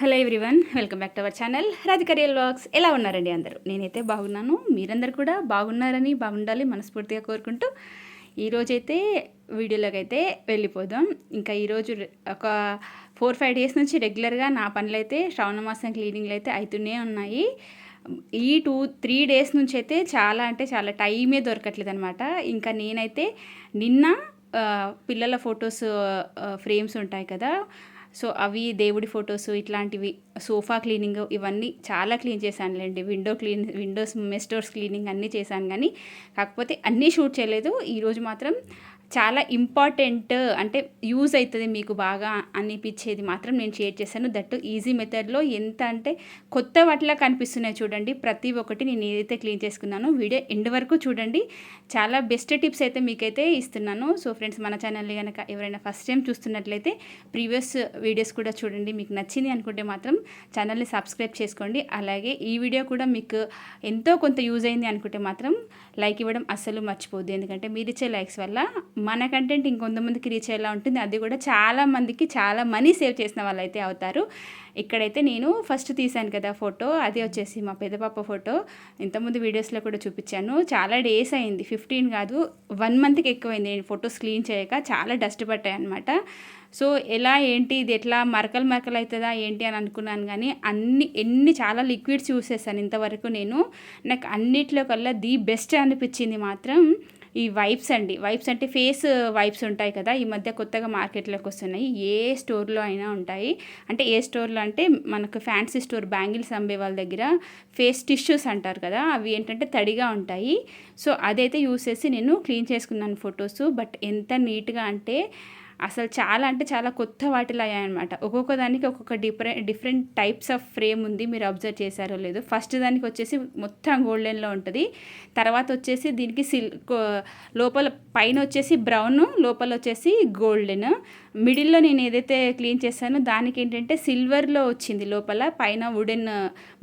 Hello everyone, welcome back to our channel Radhika real vlogs. ఎలా ఉన్నారండి అందరూ? నేనైతే బాగున్నాను. మీరందరూ కూడా బాగున్నారని, బాగుండాలి మనస్ఫూర్తిగా కోరుకుంటూ ఈరోజైతే వీడియోలోకి అయితే వెళ్ళిపోదాం. ఇంకా ఈరోజు ఒక 4-5 డేస్ నుంచి రెగ్యులర్గా నా పనులు అయితే శ్రావణ మాసం క్లీనింగ్లు అయితే అవుతూనే ఉన్నాయి. ఈ 2-3 డేస్ నుంచి అయితే చాలా అంటే చాలా టైమే దొరకట్లేదు అనమాట. ఇంకా నేనైతే నిన్న పిల్లల ఫొటోస్ ఫ్రేమ్స్ ఉంటాయి కదా, సో అవి దేవుడి ఫొటోస్ ఇట్లాంటివి, సోఫా క్లీనింగ్ ఇవన్నీ చాలా క్లీన్ చేశానులేండి. విండోస్ మెస్ డోర్స్ క్లీనింగ్ అన్నీ చేశాను, కానీ కాకపోతే అన్నీ షూట్ చేయలేదు. ఈరోజు మాత్రం చాలా ఇంపార్టెంట్, అంటే యూజ్ అవుతుంది మీకు బాగా అనిపించేది మాత్రం నేను షేర్ చేశాను. దట్టు ఈజీ మెథడ్లో. ఎంత అంటే కొత్త వాటిలా కనిపిస్తున్నాయి చూడండి. ప్రతి ఒక్కటి నేను ఏదైతే క్లీన్ చేసుకున్నానో వీడియో ఎండ్ వరకు చూడండి. చాలా బెస్ట్ టిప్స్ అయితే మీకైతే ఇస్తున్నాను. సో ఫ్రెండ్స్, మన ఛానల్ని కనుక ఎవరైనా ఫస్ట్ టైం చూస్తున్నట్లయితే ప్రీవియస్ వీడియోస్ కూడా చూడండి. మీకు నచ్చింది అనుకుంటే మాత్రం ఛానల్ని సబ్స్క్రైబ్ చేసుకోండి. అలాగే ఈ వీడియో కూడా మీకు ఎంతో కొంత యూజ్ అయింది అనుకుంటే మాత్రం లైక్ ఇవ్వడం అస్సలు మర్చిపోద్దు. ఎందుకంటే మీరు ఇచ్చే లైక్స్ వల్ల మన కంటెంట్ ఇంకొంతమందికి రీచ్ అయ్యేలా ఉంటుంది. అది కూడా చాలా మందికి చాలా మనీ సేవ్ చేసిన వాళ్ళు అయితే అవుతారు. ఇక్కడైతే నేను ఫస్ట్ తీశాను కదా ఫోటో, అది వచ్చేసి మా పెద్ద పాప ఫోటో. ఇంతకుముందు వీడియోస్లో కూడా చూపించాను. చాలా డేస్ అయింది, 15 కాదు 1 మంత్కి ఎక్కువైంది నేను ఫొటోస్ క్లీన్ చేయక. చాలా డస్ట్ పట్టాయి అనమాట. సో ఎలా ఏంటి ఇది, ఎట్లా మరకలు అవుతుందా ఏంటి అని అనుకున్నాను, కానీ ఎన్ని చాలా లిక్విడ్స్ యూస్ చేశాను ఇంతవరకు నేను. నాకు అన్నిట్లో కల్లా ది బెస్ట్ అనిపించింది మాత్రం ఈ వైప్స్ అండి. వైప్స్ అంటే ఫేస్ వైప్స్ ఉంటాయి కదా, ఈ మధ్య కొత్తగా మార్కెట్లోకి వస్తున్నాయి. ఏ స్టోర్లో అయినా ఉంటాయి. అంటే ఏ స్టోర్లో అంటే మనకు ఫ్యాన్సీ స్టోర్, బ్యాంగిల్స్ అమ్మే వాళ్ళ దగ్గర ఫేస్ టిష్యూస్ అంటారు కదా, అవి ఏంటంటే తడిగా ఉంటాయి. సో అదైతే యూస్ చేసి నేను క్లీన్ చేసుకున్నాను ఫొటోస్. బట్ ఎంత నీట్గా అంటే అసలు చాలా అంటే చాలా కొత్త వాటిలో అయ్యాయన్నమాట. ఒక్కొక్క దానికి ఒక్కొక్క డిఫరెంట్ టైప్స్ ఆఫ్ ఫ్రేమ్ ఉంది. మీరు అబ్జర్వ్ చేశారో లేదో. ఫస్ట్ దానికి వచ్చేసి మొత్తం గోల్డెన్లో ఉంటుంది. తర్వాత వచ్చేసి దీనికి లోపల పైన వచ్చేసి బ్రౌన్, లోపల వచ్చేసి గోల్డెన్. మిడిల్లో నేను ఏదైతే క్లీన్ చేశానో దానికి ఏంటంటే సిల్వర్లో వచ్చింది, లోపల పైన వుడెన్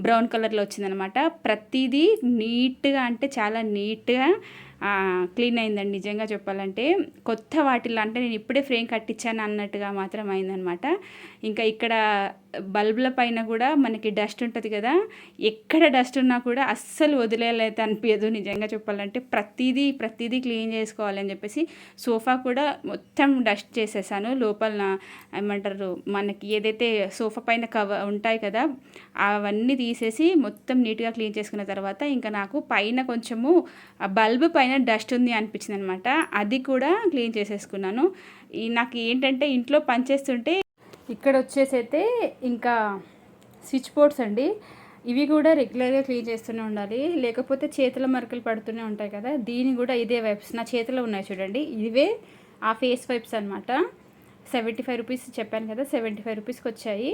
బ్రౌన్ కలర్లో వచ్చిందనమాట. ప్రతిదీ నీట్గా అంటే చాలా నీట్గా క్లీన్ అయిందండి. నిజంగా చెప్పాలంటే కొత్త వాటిల్లో, అంటే నేను ఇప్పుడే ఫ్రేమ్ కట్టించాను అన్నట్టుగా మాత్రం అయిందనమాట. ఇంకా ఇక్కడ బల్బుల పైన కూడా మనకి డస్ట్ ఉంటుంది కదా, ఎక్కడ డస్ట్ ఉన్నా కూడా అస్సలు వదిలేయలేదు అనిపించదు. నిజంగా చెప్పాలంటే ప్రతిదీ క్లీన్ చేసుకోవాలని చెప్పేసి సోఫా కూడా మొత్తం డస్ట్ చేసేసాను. లోపల ఏమంటారు, మనకి ఏదైతే సోఫా పైన కవర్ ఉంటాయి కదా, అవన్నీ తీసేసి మొత్తం నీట్గా క్లీన్ చేసుకున్న తర్వాత ఇంకా నాకు పైన కొంచెము బల్బు పైన డస్ట్ ఉంది అనిపించింది అనమాట. అది కూడా క్లీన్ చేసేసుకున్నాను. నాకు ఏంటంటే ఇంట్లో పనిచేస్తుంటే ఇక్కడ వచ్చేసి అయితే ఇంకా స్విచ్ బోర్డ్స్ అండి, ఇవి కూడా రెగ్యులర్గా క్లీన్ చేస్తూనే ఉండాలి, లేకపోతే చేతుల మరకలు పడుతూనే ఉంటాయి కదా. దీని కూడా ఇదే వైప్స్ నా చేతిలో ఉన్నాయి చూడండి, ఇవే ఆ ఫేస్ వైప్స్ అనమాట. 75 రూపీస్ చెప్పాను కదా, 75 రూపీస్కి వచ్చాయి.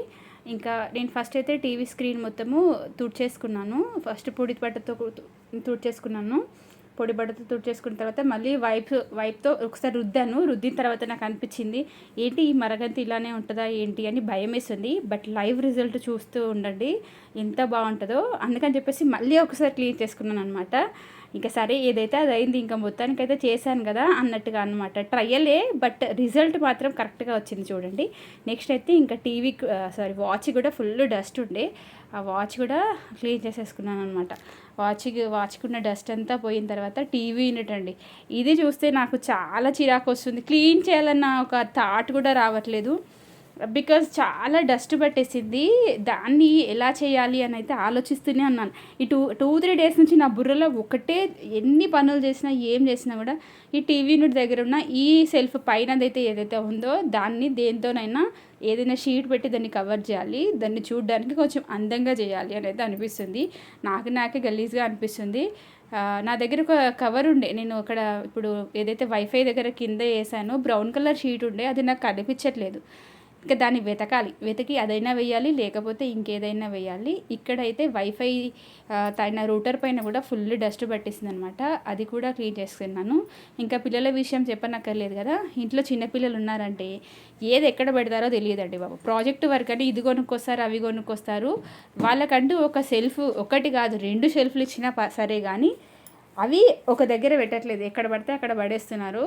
ఇంకా నేను ఫస్ట్ అయితే టీవీ స్క్రీన్ మొత్తము తుడిచేసుకున్నాను. ఫస్ట్ పొడి బట్టతో తుడిచేసుకున్నాను. పొడి బట్టతో తుడిచేసుకున్న తర్వాత మళ్ళీ వైప్తో ఒకసారి రుద్దిన తర్వాత నాకు అనిపించింది ఏంటి ఈ మరగంతి ఇలానే ఉంటుందా ఏంటి అని భయం వేస్తుంది. బట్ లైవ్ రిజల్ట్ చూస్తూ ఉండండి ఎంత బాగుంటుందో. అందుకని చెప్పేసి మళ్ళీ ఒకసారి క్లీన్ చేసుకున్నాను అనమాట. ఇంకా సరే ఏదైతే అది అయింది, ఇంకా మొత్తానికైతే చేశాను కదా అన్నట్టుగా అనమాట. ట్రయలే, బట్ రిజల్ట్ మాత్రం కరెక్ట్గా వచ్చింది చూడండి. నెక్స్ట్ అయితే ఇంకా వాచ్ కూడా ఫుల్ డస్ట్ ఉండే, ఆ వాచ్ కూడా క్లీన్ చేసేసుకున్నాను అనమాట. వాచ్కున్న డస్ట్ అంతా పోయిన తర్వాత టీవీ యూనిట్ అండి, ఇది చూస్తే నాకు చాలా చిరాకు వస్తుంది. క్లీన్ చేయాలన్న ఒక థాట్ కూడా రావట్లేదు, బికాజ్ చాలా డస్ట్ పట్టేసింది. దాన్ని ఎలా చేయాలి అని అయితే ఆలోచిస్తూనే ఉన్నాను. ఈ 2-3 డేస్ నుంచి నా బుర్రలో ఒకటే, ఎన్ని పనులు చేసినా ఏం చేసినా కూడా ఈ టీవీ యూనిట్ దగ్గర ఉన్న ఈ సెల్ఫ్ పైనదైతే ఏదైతే ఉందో దాన్ని దేంతోనైనా ఏదైనా షీట్ పెట్టి దాన్ని కవర్ చేయాలి, దాన్ని చూడడానికి కొంచెం అందంగా చేయాలి అని అయితే అనిపిస్తుంది. నాకే గలీజ్గా అనిపిస్తుంది. నా దగ్గర ఒక కవర్ ఉండే, నేను అక్కడ ఇప్పుడు ఏదైతే వైఫై దగ్గర కింద వేసానో బ్రౌన్ కలర్ షీట్ ఉండే, అది నాకు కనిపించట్లేదు. ఇంకా దాన్ని వెతికి అదైనా వేయాలి, లేకపోతే ఇంకేదైనా వేయాలి. ఇక్కడైతే వైఫై తన రూటర్ పైన కూడా ఫుల్ డస్ట్ పట్టేసింది అనమాట. అది కూడా క్లీన్ చేసుకున్నాను. ఇంకా పిల్లల విషయం చెప్పనక్కర్లేదు కదా, ఇంట్లో చిన్నపిల్లలు ఉన్నారంటే ఏది ఎక్కడ పెడతారో తెలియదండి బాబు. ప్రాజెక్ట్ వర్క్ అని ఇది కొనుక్కొస్తారు, అవి కొనుక్కొస్తారు. వాళ్ళకంటూ ఒక సెల్ఫ్, ఒకటి కాదు 2 షెల్ఫ్లు ఇచ్చినా సరే కానీ అవి ఒక దగ్గర పెట్టట్లేదు, ఎక్కడ పడితే అక్కడ పడేస్తున్నారు.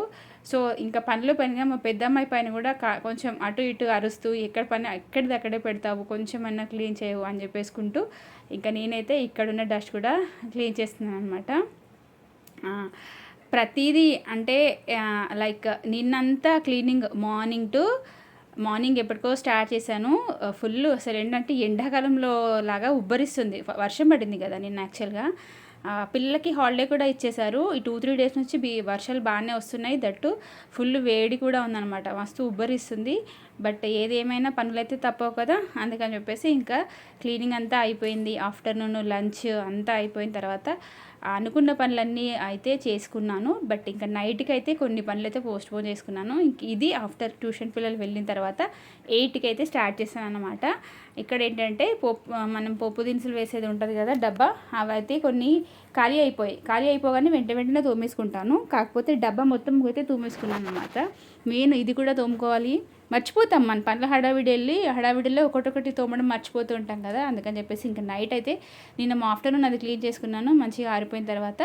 సో ఇంకా పనిగా మా పెద్దమ్మాయి పైన కూడా కొంచెం అటు ఇటు అరుస్తూ ఎక్కడ పని ఎక్కడిది అక్కడే పెడతావు, కొంచెం అన్నా క్లీన్ చేయవు అని చెప్పేసుకుంటూ ఇంకా నేనైతే ఇక్కడున్న డస్ట్ కూడా క్లీన్ చేస్తున్నాను అనమాట. ప్రతిదీ అంటే లైక్ నిన్నంతా క్లీనింగ్ మార్నింగ్ ఎప్పటికో స్టార్ట్ చేశాను. ఫుల్ అసలు ఏంటంటే ఎండాకాలంలో లాగా ఉబ్బరిస్తుంది, వర్షం పడింది కదా నిన్న యాక్చువల్గా. పిల్లలకి హాలిడే కూడా ఇచ్చేశారు. ఈ 2-3 డేస్ నుంచి వర్షాలు బాగానే వస్తున్నాయి, దట్టు ఫుల్ వేడి కూడా ఉందన్నమాట, మస్తు ఉబ్బరిస్తుంది. బట్ ఏదేమైనా పనులైతే తప్పవు కదా, అందుకని చెప్పేసి ఇంకా క్లీనింగ్ అంతా అయిపోయింది. ఆఫ్టర్నూన్ లంచ్ అంతా అయిపోయిన తర్వాత అనుకున్న పనులన్నీ అయితే చేసుకున్నాను. బట్ ఇంకా నైట్కి అయితే కొన్ని పనులు అయితే పోస్ట్పోన్ చేసుకున్నాను. ఇంక ఇది ఆఫ్టర్ ట్యూషన్ పిల్లలు వెళ్ళిన తర్వాత 8కి అయితే స్టార్ట్ చేశాను అనమాట. ఇక్కడ ఏంటంటే మనం పప్పు దినుసులు వేసేది ఉంటుంది కదా డబ్బా, అవైతే కొన్ని ఖాళీ అయిపోగానే వెంటనే తోమేసుకుంటాను. కాకపోతే డబ్బా మొత్తం అయితే తోమేసుకున్నాను అనమాట. మెయిన్ ఇది కూడా తోముకోవాలి, మర్చిపోతాం మన పనుల హడావిడిలో ఒకటొకటి తోమడం మర్చిపోతూ ఉంటాం కదా, అందుకని చెప్పేసి ఇంకా నైట్ అయితే నిన్న ఆఫ్టర్నూన్ అది క్లీన్ చేసుకున్నాను. మంచిగా ఆరిపోయిన తర్వాత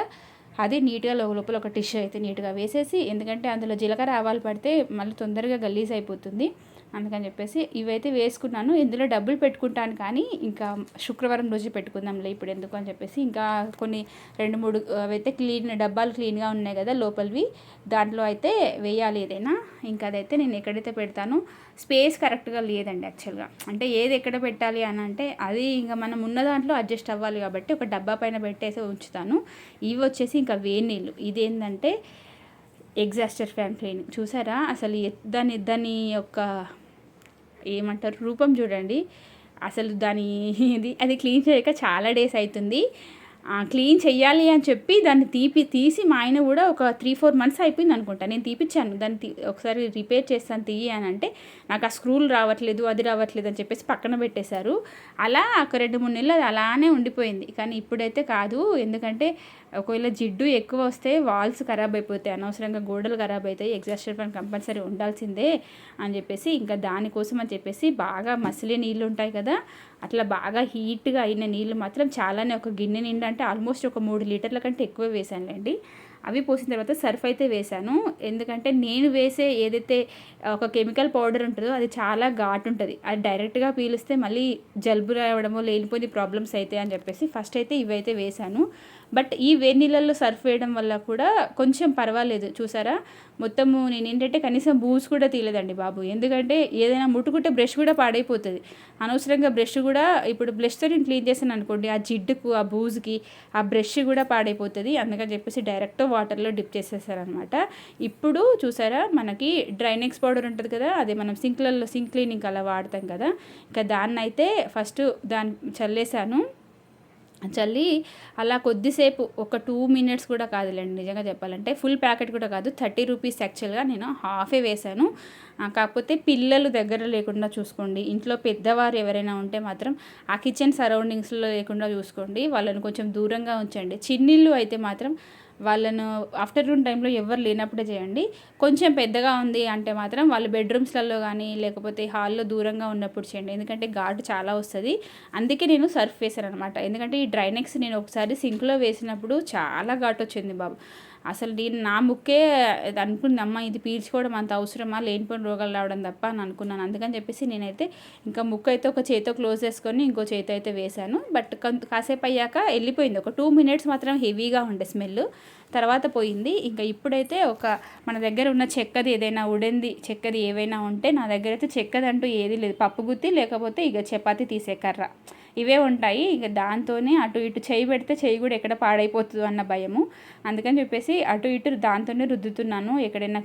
అది నీట్గా లోపల ఒక టిష్యూ అయితే నీట్గా వేసేసి, ఎందుకంటే అందులో జీలకర్ర ఆవాలు పడితే మళ్ళీ తొందరగా గలీజ్ అయిపోతుంది, అందుకని చెప్పేసి ఇవైతే వేసుకున్నాను. ఇందులో డబ్బులు పెట్టుకుంటాను కానీ ఇంకా శుక్రవారం రోజు పెట్టుకుందాంలే ఇప్పుడు ఎందుకు అని చెప్పేసి ఇంకా కొన్ని 2-3 అవైతే డబ్బాలు క్లీన్గా ఉన్నాయి కదా లోపలివి, దాంట్లో అయితే వేయాలి ఏదైనా. ఇంకా అదైతే నేను ఎక్కడైతే పెడతాను స్పేస్ కరెక్ట్గా లేదండి యాక్చువల్గా. అంటే ఏది ఎక్కడ పెట్టాలి అని అంటే అది ఇంకా మనం ఉన్న దాంట్లో అడ్జస్ట్ అవ్వాలి కాబట్టి ఒక డబ్బా పైన పెట్టేసి ఉంచుతాను. ఇవి వచ్చేసి ఇంకా వేడి నీళ్ళు, ఇదేంటంటే ఎగ్జాస్టర్ ఫ్యాన్ క్లీనింగ్ చూసారా, అసలు దాని యొక్క ఏమంటారు రూపం చూడండి. అసలు అది క్లీన్ చేయక చాలా డేస్ అవుతుంది. క్లీన్ చెయ్యాలి అని చెప్పి దాన్ని తీసి మా ఆయన కూడా ఒక 3-4 months అయిపోయింది అనుకుంటా, నేను తీపిచ్చాను దాన్ని ఒకసారి రిపేర్ చేస్తాను తీయి అని అంటే నాకు ఆ స్క్రూలు రావట్లేదు అది రావట్లేదు అని చెప్పేసి పక్కన పెట్టేశారు. అలా ఒక 2-3 నెలలు అది అలానే ఉండిపోయింది. కానీ ఇప్పుడైతే కాదు, ఎందుకంటే ఒకవేళ జిడ్డు ఎక్కువ వస్తే వాల్స్ ఖరాబ్ అయిపోతాయి, అనవసరంగా గోడలు ఖరాబ్ అవుతాయి, ఎగ్జాస్టర్ ఫ్యాన్ కంపల్సరీ ఉండాల్సిందే అని చెప్పేసి ఇంకా దానికోసం అని చెప్పేసి బాగా మసిలే నీళ్ళు ఉంటాయి కదా, అట్లా బాగా హీట్గా అయిన నీళ్ళు మాత్రం చాలానే ఒక గిన్నె నిండా అంటే ఆల్మోస్ట్ ఒక 3 లీటర్ల కంటే ఎక్కువ వేసానులేండి. అవి పోసిన తర్వాత సర్ఫ్ అయితే వేసాను, ఎందుకంటే నేను వేసే ఏదైతే ఒక కెమికల్ పౌడర్ ఉంటుందో అది చాలా ఘాటు ఉంటుంది, అది డైరెక్ట్గా పీలిస్తే మళ్ళీ జలుబు రావడమో లేనిపోయిన ప్రాబ్లమ్స్ అవుతాయి అని చెప్పేసి ఫస్ట్ అయితే ఇవైతే వేసాను. బట్ ఈ వేడి నీళ్ళల్లో సర్ఫ్ వేయడం వల్ల కూడా కొంచెం పర్వాలేదు. చూసారా మొత్తము నేను ఏంటంటే కనీసం బూజు కూడా తీయలేదండి బాబు, ఎందుకంటే ఏదైనా ముట్టుకుంటే బ్రష్ కూడా పాడైపోతుంది, అనవసరంగా బ్రష్ కూడా ఇప్పుడు బ్రష్తో నేను క్లీన్ చేశాను అనుకోండి ఆ జిడ్డుకు ఆ బూజుకి ఆ బ్రష్ కూడా పాడైపోతుంది, అందుకని చెప్పేసి డైరెక్ట్ వాటర్లో డిప్ చేసేసారనమాట. ఇప్పుడు చూసారా మనకి డ్రైనెక్స్ పౌడర్ ఉంటుంది కదా, అదే మనం సింక్ క్లీనింగ్ అలా వాడతాం కదా, ఇంకా దాన్ని అయితే ఫస్ట్ చల్లేసాను. చల్లి అలా కొద్దిసేపు ఒక 2 minutes కూడా కాదులేండి, నిజంగా చెప్పాలంటే ఫుల్ ప్యాకెట్ కూడా కాదు, 30 రూపీస్ యాక్చువల్గా నేను హాఫే వేశాను. కాకపోతే పిల్లలు దగ్గర లేకుండా చూసుకోండి, ఇంట్లో పెద్దవారు ఎవరైనా ఉంటే మాత్రం ఆ కిచెన్ సరౌండింగ్స్లో లేకుండా చూసుకోండి, వాళ్ళని కొంచెం దూరంగా ఉంచండి. చిన్నిళ్ళు అయితే మాత్రం వాళ్ళను ఆఫ్టర్నూన్ టైంలో ఎవరు లేనప్పుడే చేయండి. కొంచెం పెద్దగా ఉంది అంటే మాత్రం వాళ్ళ బెడ్రూమ్స్లలో కానీ లేకపోతే హాల్లో దూరంగా ఉన్నప్పుడు చేయండి, ఎందుకంటే ఘాటు చాలా వస్తుంది. అందుకే నేను సర్ఫ్ వేసాను అనమాట, ఎందుకంటే ఈ డ్రైనెక్స్ నేను ఒకసారి సింక్లో వేసినప్పుడు చాలా ఘాటు వచ్చింది బాబు. అసలు నేను నా ముక్కే అనుకుంది, అమ్మ ఇది పీల్చుకోవడం అంత అవసరమా, లేనిపోయిన రోగాలు రావడం తప్ప అని అనుకున్నాను. అందుకని చెప్పేసి నేనైతే ఇంకా ముక్కు అయితే ఒక చేతితో క్లోజ్ చేసుకొని ఇంకో చేతి అయితే వేశాను. బట్ కాసేపు అయ్యాక వెళ్ళిపోయింది, ఒక 2 minutes మాత్రం హెవీగా ఉండే స్మెల్, తర్వాత పోయింది. ఇంకా ఇప్పుడైతే మన దగ్గర ఉన్న చెక్కది ఏదైనా చెక్కది ఏవైనా ఉంటే, నా దగ్గర అయితే చెక్కది అంటూ ఏది లేదు, పప్పు గుత్తి లేకపోతే ఇక చపాతీ తీసే కర్ర ఇవే ఉంటాయి. ఇక దాంతోనే అటు ఇటు చేయి పెడితే చేయి కూడా ఎక్కడ పాడైపోతుందో అన్న భయము, అందుకని చెప్పేసి అటు ఇటు దాంతోనే రుద్దుతున్నాను. ఎక్కడైనా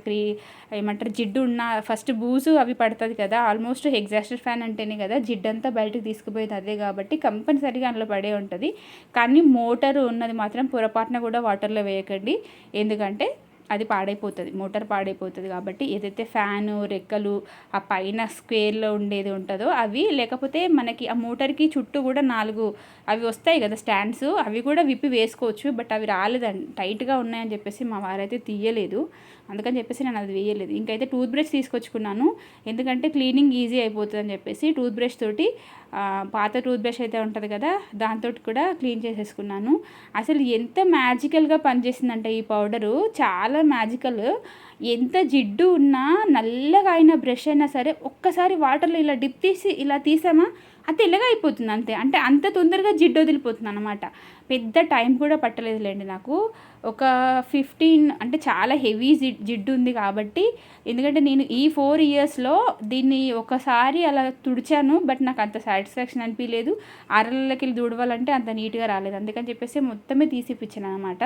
ఏమంటారు జిడ్డు ఉన్న ఫస్ట్ బూజు అవి పడుతుంది కదా, ఆల్మోస్ట్ ఎగ్జాస్టర్ ఫ్యాన్ అంటేనే కదా జిడ్డంతా బయటకు తీసుకుపోయేది అదే, కాబట్టి కంపల్సరీగా అందులో పడే ఉంటుంది. కానీ మోటారు ఉన్నది మాత్రం పొరపాటున కూడా వాటర్లో వేయకండి, ఎందుకంటే అది పాడైపోతుంది, మోటార్ పాడైపోతుంది. కాబట్టి ఏదైతే ఫ్యాను రెక్కలు ఆ పైన స్క్వేర్లో ఉండేది ఉంటుందో అవి, లేకపోతే మనకి ఆ మోటార్కి చుట్టూ కూడా 4 అవి వస్తాయి కదా స్టాండ్స్, అవి కూడా విప్పి వేసుకోవచ్చు. బట్ అవి రాలేదండి, టైట్గా ఉన్నాయని చెప్పేసి మా వారైతే తీయలేదు. అందుకని చెప్పేసి నేను అది వేయలేదు. ఇంకైతే టూత్ బ్రష్ తీసుకొచ్చుకున్నాను, ఎందుకంటే క్లీనింగ్ ఈజీ అయిపోతుంది అని చెప్పేసి టూత్ బ్రష్ తోటి పాత టూత్ బ్రష్ అయితే ఉంటుంది కదా దాంతో కూడా క్లీన్ చేసేసుకున్నాను. అసలు ఎంత మ్యాజికల్గా పనిచేసిందంటే ఈ పౌడరు, చాలా మ్యాజికల్. ఎంత జిడ్డు ఉన్నా నల్లగా అయిన బ్రష్ అయినా సరే ఒక్కసారి వాటర్లో ఇలా డిప్ తీసి ఇలా తీసామా అది తెల్లగా అయిపోతుంది అంతే. అంటే అంత తొందరగా జిడ్డు వదిలిపోతుంది అనమాట. పెద్ద టైం కూడా పట్టలేదులేండి నాకు. ఒక 15 అంటే చాలా హెవీ జిడ్డు ఉంది కాబట్టి, ఎందుకంటే నేను ఈ 4 ఇయర్స్లో దీన్ని ఒకసారి అలా తుడిచాను, బట్ నాకు అంత సాటిస్ఫాక్షన్ అనిపించలేదు. అరలకి తుడవాలంటే అంత నీట్గా రాలేదు. అందుకని చెప్పేసి మొత్తమే తీసిపించాను అనమాట.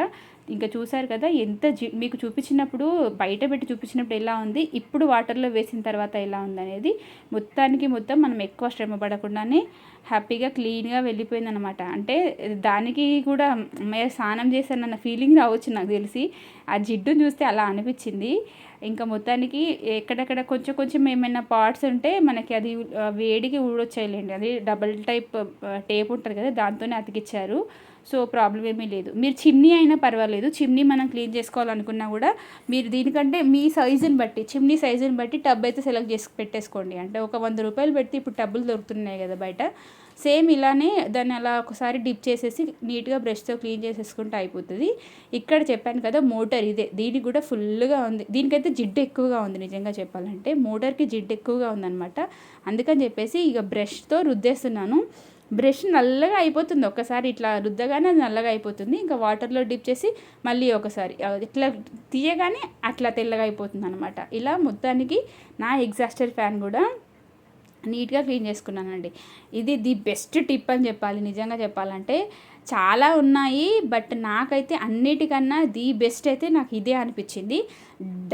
ఇంకా చూసారు కదా ఎంత మీకు చూపించినప్పుడు, బయట పెట్టి చూపించినప్పుడు ఎలా ఉంది, ఇప్పుడు వాటర్లో వేసిన తర్వాత ఎలా ఉంది అనేది మొత్తానికి మొత్తం మనం ఎక్కువ శ్రమ పడకుండానే హ్యాపీగా క్లీన్గా వెళ్ళిపోయిందనమాట. అంటే దానికి కూడా స్నానం చేశానన్న ఫీలింగ్ రావచ్చు నాకు తెలిసి, ఆ జిడ్డును చూస్తే అలా అనిపించింది. ఇంకా మొత్తానికి ఎక్కడెక్కడ కొంచెం కొంచెం ఏమైనా పార్ట్స్ ఉంటే మనకి అది వేడికి ఊడొచ్చాయిలేండి. అది డబల్ టైప్ టేప్ ఉంటుంది కదా దాంతోనే అతికిచ్చారు. సో ప్రాబ్లం ఏమీ లేదు. మీరు చిమ్నీ అయినా పర్వాలేదు, చిమ్నీ మనం క్లీన్ చేసుకోవాలనుకున్నా కూడా మీరు దీనికంటే మీ సైజుని బట్టి, చిమ్నీ సైజుని బట్టి టబ్ అయితే సెలెక్ట్ చేసి పెట్టేసుకోండి. అంటే ఒక 100 రూపాయలు పెడితే ఇప్పుడు టబ్బులు దొరుకుతున్నాయి కదా బయట, సేమ్ ఇలానే దాన్ని అలా ఒకసారి డిప్ చేసేసి నీట్గా బ్రష్తో క్లీన్ చేసేసుకుంటే అయిపోతుంది. ఇక్కడ చెప్పాను కదా మోటార్ ఇదే, దీనికి కూడా ఫుల్గా ఉంది. దీనికైతే జిడ్డు ఎక్కువగా ఉంది నిజంగా చెప్పాలంటే, మోటార్కి జిడ్డు ఎక్కువగా ఉందన్నమాట. అందుకని చెప్పేసి ఇక బ్రష్తో రుద్దేస్తున్నాను. బ్రష్ నల్లగా అయిపోతుంది, ఒక్కసారి ఇట్లా రుద్దగానే అది నల్లగా అయిపోతుంది. ఇంకా వాటర్లో డిప్ చేసి మళ్ళీ ఒకసారి ఇట్లా తీయగానే అట్లా తెల్లగా అయిపోతుంది అనమాట. ఇలా మొత్తానికి నా ఎగ్జాస్టర్ ఫ్యాన్ కూడా నీట్గా క్లీన్ చేసుకున్నానండి. ఇది ది బెస్ట్ టిప్ అని చెప్పాలి నిజంగా చెప్పాలంటే. చాలా ఉన్నాయి, బట్ నాకైతే అన్నిటికన్నా ది బెస్ట్ అయితే నాకు ఇదే అనిపించింది.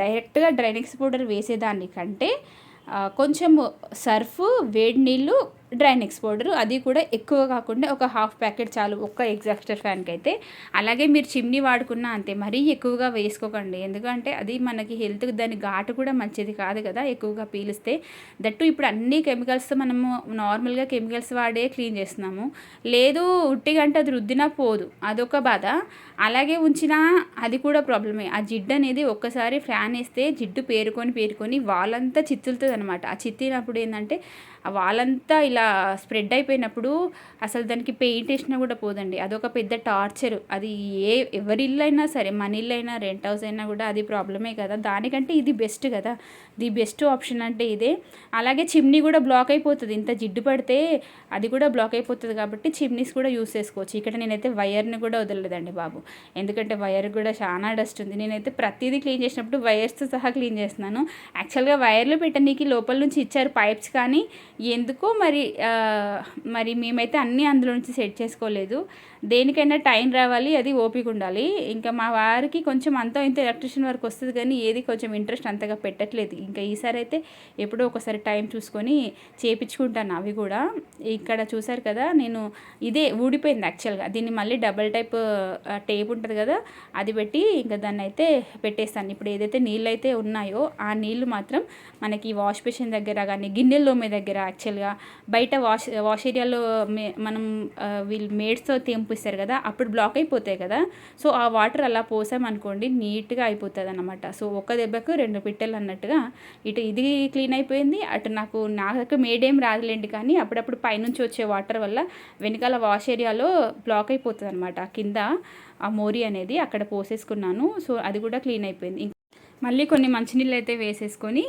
డైరెక్ట్గా డ్రైనెక్స్ పౌడర్ వేసేదాన్ని కంటే కొంచెం సర్ఫ్, వేడి నీళ్ళు, డ్రైనెక్స్ పౌడరు, అది కూడా ఎక్కువ కాకుండా ఒక 1/2 ప్యాకెట్ చాలు ఒక్క ఎగ్జాస్టర్ ఫ్యాన్కి అయితే. అలాగే మీరు చిమ్నీ వాడుకున్నా అంతే, మరీ ఎక్కువగా వేసుకోకండి, ఎందుకంటే అది మనకి హెల్త్కి దాని ఘాటు కూడా మంచిది కాదు కదా ఎక్కువగా పీలిస్తే. దట్టు ఇప్పుడు అన్ని కెమికల్స్తో మనము నార్మల్గా కెమికల్స్ వాడే క్లీన్ చేస్తున్నాము. లేదు ఉట్టిగంటే అది రుద్దినా పోదు, అదొక బాధ. అలాగే ఉంచినా అది కూడా ప్రాబ్లమే. ఆ జిడ్డు అనేది ఒక్కసారి ఫ్యాన్ వేస్తే జిడ్డు పేరుకొని వాళ్ళంతా చిత్తులుతుంది అనమాట. ఆ చిత్తినప్పుడు ఏంటంటే వాళ్ళంతా ఇలా స్ప్రెడ్ అయిపోయినప్పుడు అసలు దానికి పెయింట్ వేసినా కూడా పోదండి. అదొక పెద్ద టార్చర్. అది ఎవరి ఇల్లు అయినా సరే, మన ఇల్లు అయినా రెంట్ హౌస్ అయినా కూడా అది ప్రాబ్లమే కదా. దానికంటే ఇది బెస్ట్ కదా, ది బెస్ట్ ఆప్షన్ అంటే ఇదే. అలాగే చిమ్నీ కూడా బ్లాక్ అయిపోతుంది, ఇంత జిడ్డు పడితే అది కూడా బ్లాక్ అయిపోతుంది కాబట్టి చిమ్నీస్ కూడా యూస్ చేసుకోవచ్చు. ఇక్కడ నేనైతే వైర్ని కూడా వదలలేదండి బాబు, ఎందుకంటే వైర్ కూడా చాలా డస్ట్ ఉంది. నేనైతే ప్రతిదీ క్లీన్ చేసినప్పుడు వైర్స్తో సహా క్లీన్ చేస్తున్నాను. యాక్చువల్గా వైర్లు పెట్టడానికి లోపల నుంచి ఇచ్చారు పైప్స్, కానీ ఎందుకో మరి మేమైతే అన్నీ అందులో నుంచి సెట్ చేసుకోలేదు. దేనికైనా టైం రావాలి, అది ఓపిక ఉండాలి. ఇంకా మా వారికి కొంచెం అంతా ఇంత ఎలక్ట్రిషియన్ వర్క్ వస్తుంది, కానీ ఏది కొంచెం ఇంట్రెస్ట్ అంతగా పెట్టట్లేదు. ఇంకా ఈసారి అయితే ఎప్పుడో ఒకసారి టైం చూసుకొని చేపించుకుంటాను అవి కూడా. ఇక్కడ చూసారు కదా, నేను ఇదే ఊడిపోయింది యాక్చువల్గా. దీన్ని మళ్ళీ డబల్ టైప్ టేప్ ఉంటుంది కదా అది పెట్టి ఇంకా దాన్ని అయితే పెట్టేస్తాను. ఇప్పుడు ఏదైతే నీళ్ళు అయితే ఉన్నాయో ఆ నీళ్ళు మాత్రం మనకి వాష్ బేసిన్ దగ్గర కానీ, గిన్నెలు తోమే దగ్గర, యాక్చువల్గా బయట వాష్ ఏరియాలో మనం వీళ్ళు మేడ్స్తో తెంపిస్తారు కదా అప్పుడు బ్లాక్ అయిపోతాయి కదా. సో ఆ వాటర్ అలా పోసామనుకోండి నీట్గా అయిపోతుంది అనమాట. సో ఒక దెబ్బకు 2 పిట్టలు అన్నట్టుగా ఇటు ఇది క్లీన్ అయిపోయింది, అటు నాకు మేడేం రాదులేండి, కానీ అప్పుడప్పుడు పైనుంచి వచ్చే వాటర్ వల్ల వెనకాల వాష్ ఏరియాలో బ్లాక్ అయిపోతుంది అనమాట. కింద ఆ మోరీ అనేది అక్కడ పోసేసుకున్నాను. సో అది కూడా క్లీన్ అయిపోయింది. మళ్ళీ కొన్ని మంచినీళ్ళు అయితే వేసేసుకొని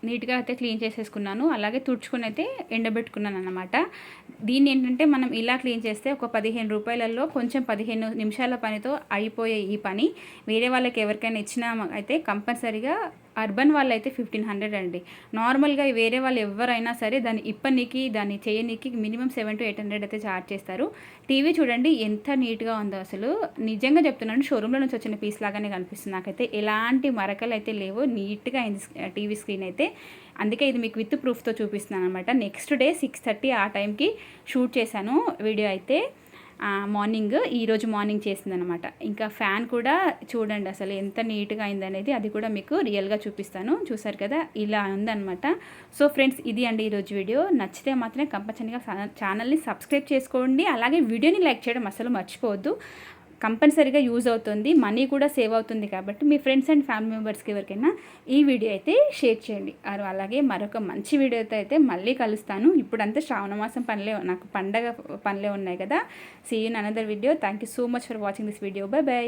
నీట్గా అయితే క్లీన్ చేసేసుకున్నాను. అలాగే తుడుచుకొని అయితే ఎండబెట్టుకున్నాను అనమాట. దీన్ని ఏంటంటే మనం ఇలా క్లీన్ చేస్తే ఒక 15 రూపాయలలో కొంచెం 15 నిమిషాల పనితో అయిపోయే ఈ పని వేరే వాళ్ళకి ఎవరికైనా ఇచ్చినా అయితే కంపల్సరీగా అర్బన్ వాళ్ళు అయితే 1500 అండి. నార్మల్గా వేరే వాళ్ళు ఎవరైనా సరే దాన్ని ఇప్పనీకి దాన్ని చేయనీకి మినిమం 700 to 800 అయితే ఛార్జ్ చేస్తారు. టీవీ చూడండి ఎంత నీట్గా ఉందో, అసలు నిజంగా చెప్తున్నాను షోరూంలో నుంచి వచ్చిన పీస్ లాగానే కనిపిస్తుంది నాకైతే. ఎలాంటి మరకలు అయితే లేవు, నీట్గా అయింది టీవీ స్క్రీన్ అయితే. అందుకే ఇది మీకు విత్ ప్రూఫ్తో చూపిస్తున్నాను అనమాట. నెక్స్ట్ డే 6:30 ఆ టైంకి షూట్ చేశాను వీడియో అయితే. ఈరోజు మార్నింగ్ చేసిందనమాట. ఇంకా ఫ్యాన్ కూడా చూడండి అసలు ఎంత నీట్గా అయిందనేది, అది కూడా మీకు రియల్గా చూపిస్తాను. చూసారు కదా ఇలా ఉందనమాట. సో ఫ్రెండ్స్, ఇది అండి ఈరోజు వీడియో. నచ్చితే మాత్రమే కంపల్సరీగా ఛానల్ని సబ్స్క్రైబ్ చేసుకోండి. అలాగే వీడియోని లైక్ చేయడం అసలు మర్చిపోవద్దు. కంపల్సరీగా యూజ్ అవుతుంది, మనీ కూడా సేవ్ అవుతుంది. కాబట్టి మీ ఫ్రెండ్స్ అండ్ ఫ్యామిలీ మెంబర్స్కి ఎవరికైనా ఈ వీడియో అయితే షేర్ చేయండి. అలాగే మరొక మంచి వీడియోతో అయితే మళ్ళీ కలుస్తాను. ఇప్పుడంతా శ్రావణ మాసం పనులే, నాకు పండగ పనులే ఉన్నాయి కదా. See you in another video. Thank you so much for watching this video. Bye by.